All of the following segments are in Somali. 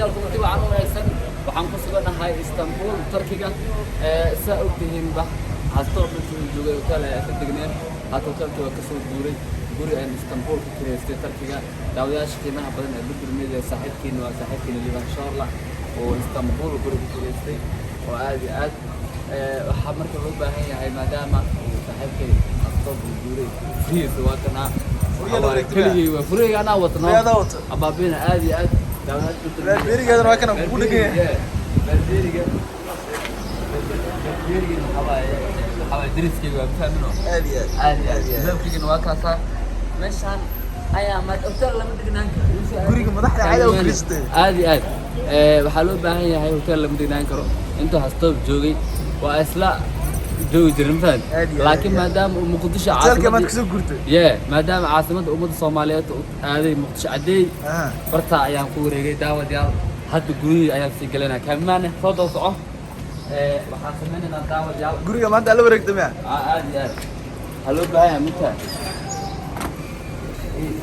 daawadayaal kulanti wacan u wanaagsan waxaan ku suganahay Istanbul Turkiga saa ogtihiinba hastoo intuu joogay hotel ay ka degneen hada hotelka waa kasoo guuray guri aan Istanbul ku kireystay Turkiga daawadayaasha qiimaha badan ee bulshada saaxiibkiina waa saaxiibkiina Liban Sharla oo Istanbul guri ku kireystay oo aad iyo aad waxaa marka loo baahan yahay maadaama uu saaxiibkay hastoo guuray fiis waa kana كلي وفريق أنا وطنا أبابينا عادي عادي البيري هذا ما كان أقول لك البيري حواي درس كي وفهمنا عادي عادي لو كنا واقعا مشان أيام ما أوتر لما تجنانك قريق مدحت عادي وكريستي عادي عادي وحلو باهي هاي أوتر لما تجنانك أنتوا هستوب جوجي وأسلا جو جرمفان لكن ما دام مقدش عاصمة ما دام عاصمة أمة الصومالية هذه مقدش عدي برتا أيام كوري داود يال حد قولي أيام سجلنا كمان فوضى صعب وحاسمين إن داود يال قولي ما أنت على ورق دمع عادي عادي هلو بقى متى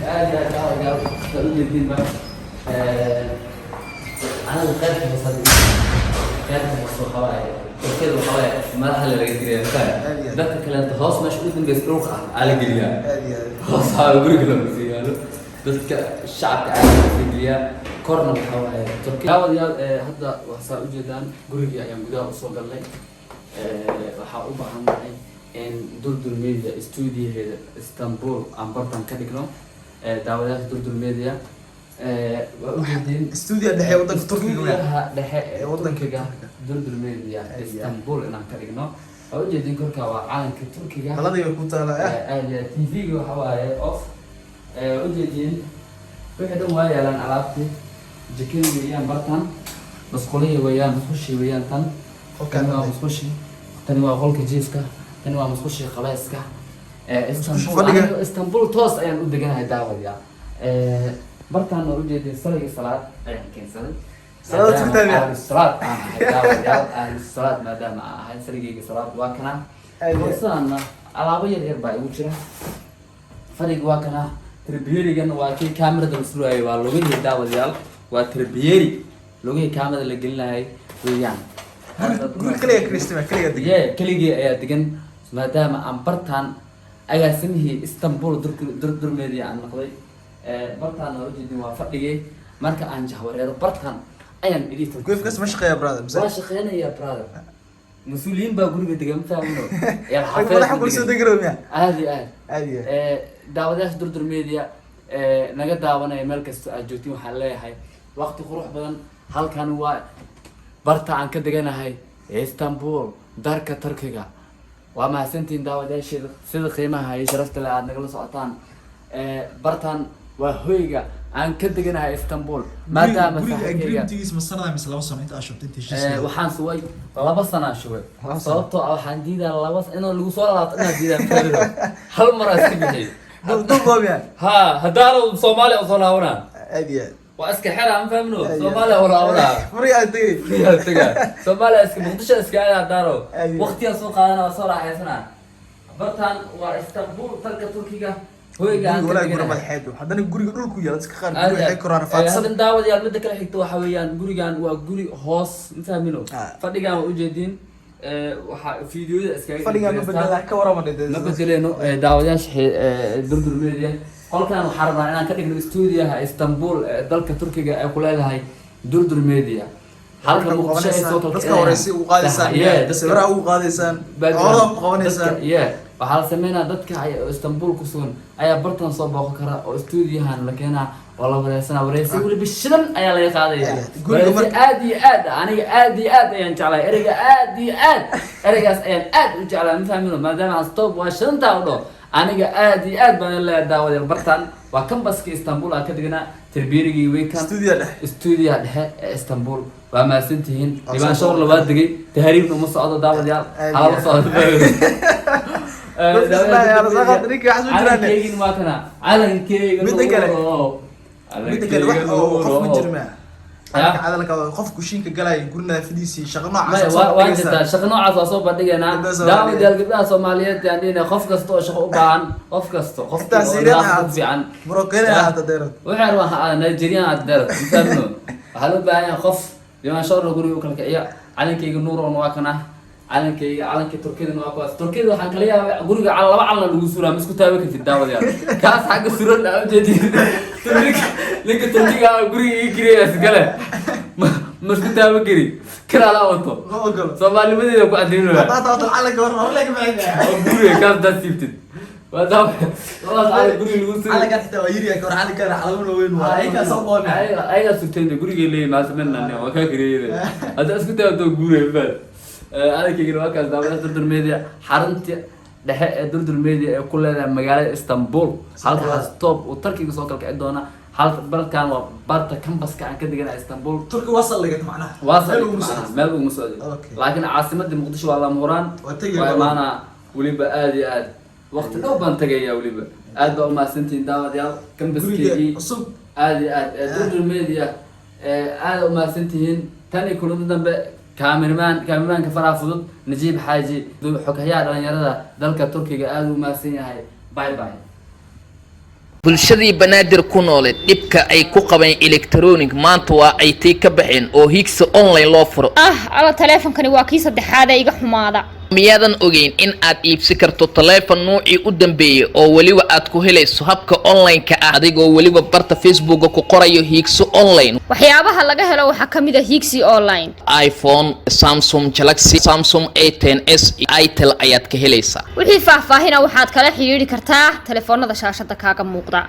عادي داود يال تقول لي الدين بقى أنا الخير مصدق خير مصدق خوايا كده خلاص مرحله اللي جايه مثلا ده كلام خلاص مش قدام بيسروق على جريا خلاص على برجله بيسيالو بس الشعب تعالى في جريا كورنر حوالي تركيا يا هذا وحصل جدا غريا يعني gudaha u soo galnay waxa u baahannahay in durdul media studio-heeda Istanbul aan bartan ka dhigno daawadaha durdul media استوديو دحي ودنك تركيا دحي ودنك دردر ميديا اسطنبول inaan ka dhigno oo jeedin korka waa caalamka Turkiga qaladiga ku taala TV-ga waxa waaye off oo jeedin wixii dhan waa yeelan alaabti jikada weeyaan bartan masquuliye weeyaan musqushi weeyaan tan waa musqushi tani waa qolka jiifka tani waa musqushi qabayska Istanbul toos ayaan u deganahay daawadiya bartaan oo jeedin salaad ayaan keensaday صلاة تكتب الصلاة الصلاة ما دام هاي سرقة صلاة واكنا وصلنا على أبوي الإرباع وجرا فريق واكنا تربيري جن واكي كاميرا دمسلوها واللوجي يداول ديال وتربيري لوجي كاميرا اللي قلنا هاي ويان قول كليه كريستما كليه دقيقة كليه دقيقة ما دام أم برتان أجاسمه اسطنبول در ميديا عن نقضي برتان وجدي وفريقي marka aan jahwareero bartan ayaan idin كيف كاس مش يا برادر ما شقينا يا برادر مسؤولين بقى غريبه دغم فاهمنو يا حافظ ما حقول سو دغرم يا عادي daawadaha durdur media naga daawanay meel kasta aad joogtiin waxaan leeyahay waqti qurux badan halkan waa barta aan ka deganahay Istanbul darka Turkiga waa mahadsantiin daawadayaasha sida qiimaha iyo sharafta leh aad nagala socotaan bartan waa hoyga aan ka deganahay Istanbul maadaama agreementigiis masarada mis laba sano inta ashubtay intii waxaan suway 2 sano shubay sababtoo ah waxaan diidaa 2 sano inuu lagu soo laabto inaan diidaa fariido hal mar iska bixiyay dulboobiya ha hadaalo Soomaaliya oo soo laabana aadiya waa iska xira aan fahmno Soomaaliya oo laabana furiya tagay Soomaaliya iska muqdisho iska ayaa daaro waqtiga soo qaadana soo raaxaysana bartan waa Istanbul dalka Turkiga ولا يقول ما الحيدو هذا نقول يقول لكم يا لسه خارج يقول هيك كورونا فاتس هذا داود يا المدة كله حكتوا حويان قريجان وقري هوس نفهمينه فديجان وجدين فيديو فديجان بدل كورونا ما بدلينه داود يا شيء درد الميديا قال كانوا حربنا أنا كده استوديو اسطنبول دلك تركيا كلها هاي درد الميديا halka muqdisho ay soo dadka horeysay u qaadaysan sawirada u qaadaysan oo qabanaysan waxaa sameynaa dadka Istanbul ku sugan ayaa bartan soo booqan kara oo stuudiyahan la keenaa oo la wareysana wareysi wali bishidan ayaa laga qaadaya guriga aad iyo aad aniga aad iyo aad ayaan jeclahay ereyga aad iyo aad ereygaas ayaan aad u jeclahay ma fahmino maadaama aan stop waa shanta u dho aniga aad iyo aad baan la daawaday bartan waa kambaska Istanbul aan ka dignaa tarbiyirigi weekend studio dhexe Istanbul waa ma santihiin Liban Sharla waa degay tahriibna uma socdo daawadayaal hala socdo يا رزاق دريك حسب جيرانه كيجين ما كنا على كيجين midda wax oo qof ma jirma هذا لك qof kushiinka galay gurna fadhiisi shaqo noocaas waa jirta shaqo noocaas soo bandhigana daawadayaal gabdhaha Soomaaliyeed yani qof kasto oo shaqo u baahan qof kasto qof fiican Moroccan hada deero waxaan waa Nigerian hada deero waxaa loo baahan yahay qof limaan shawrna guriga u kala kiciya calankayga nuuroon waa kana calankii turkidana waa kuwaas turkida waxaan kala yaabay guriga laba calna lagu suraa ma isku taaba kartid daawadayaal kaas xagga suran aa ujeedid ninka turkiga guriga ii kireeyaas gale ma isku taaba kari karaala wato Soomaalimadeeda ku cadeynayo calanka war hawle ka baxay guriga kaas daasibtid waa daawad walaal guriga lagu suraa calanka xitaa waa yiri ka war calanka calamo weyn waa ay ka soo qoonay ayaga sugtay guriga leeyahay maasmanna waa ka kireeyay hada isku taaba guriga baad calankayga waa kaas daawada Durdur Media xarunta dhexe ee Durdur Media ee ku leedahay magaalada Istanbul halkaas top oo Turkiga soo kala doona halka balkan waa barta campuska aan ka digana Istanbul Turkiga wasal laga macnaha wasal meel ugu soo laakiin caasimadda Muqdisho waa la muraan waa maana waliba aad iyo aad waqti dhow baan tagayaa waliba aad baa u maasantiin daawadayaal campuskii aad iyo aad Durdur Media aad u maasantiin tani kulada dambe كاميرمان كفرها فضل نجيب حاجي حكايات عن يردا ذلك تركيا قالوا ما سينها باي باي bulshadii banaadir ku nooleed dhibka ay ku qabeen electronic maanta waa ay tii ka baxeen oo higsa online loo furo ala taleefankani waa kii saddexaad ee iga xumaada miyaadan ogeyn in aad iibsi karto taleefan nuucii u dambeeyay oo waliba aad ku helayso habka online-ka ah adigoo waliba barta Facebook ku qorayo higso online waxyaabaha laga helo waxa kamid ah higsi online iPhone Samsung Galaxy Samsung A10s Itel ayaad ka helaysaa wixii faahfaahina waxaad kala xiriiri kartaa taleefanada shaashada kaaga muuqda